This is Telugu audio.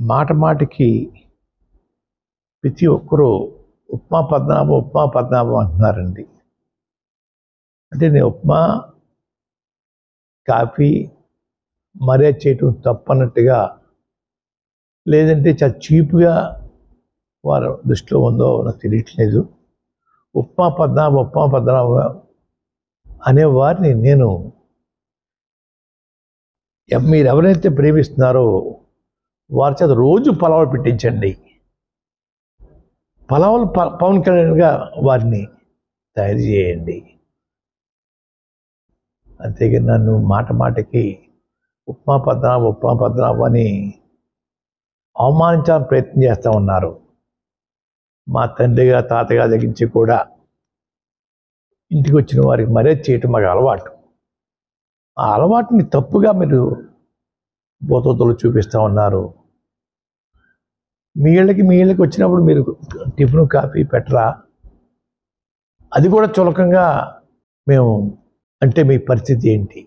మాట మాటికి ప్రతి ఒక్కరూ ఉప్మా పద్మనాభం అంటున్నారండి. అంటే నేను ఉప్మా కాఫీ మర్యాద చేయటం తప్పన్నట్టుగా, లేదంటే చాలా చీప్గా వారి దృష్టిలో ఉందో నాకు తెలియట్లేదు. ఉప్మా పద్మనాభం అనే వారిని నేను మీరు ఎవరైతే ప్రేమిస్తున్నారో వారి చేత రోజు పలావులు పెట్టించండి. పలావులు పవన్ కళ్యాణ్గా వారిని తయారు చేయండి. అంతేగాని నన్ను మాట మాటకి ఉప్మా పద్మనాభం అని అవమానించాలని ప్రయత్నం చేస్తూ ఉన్నారు. మా తండ్రిగా తాతగా దగ్గరించి కూడా ఇంటికి వచ్చిన వారికి మర్యాద చేయటం మాకు అలవాటు. ఆ అలవాటుని తప్పుగా మీరు బోతలు చూపిస్తూ ఉన్నారు. మీ ఇళ్ళకి వచ్చినప్పుడు మీరు టిఫిన్ కాఫీ పెట్టరా? అది కూడా చులకంగా మేము అంటే మీ పరిస్థితి ఏంటి?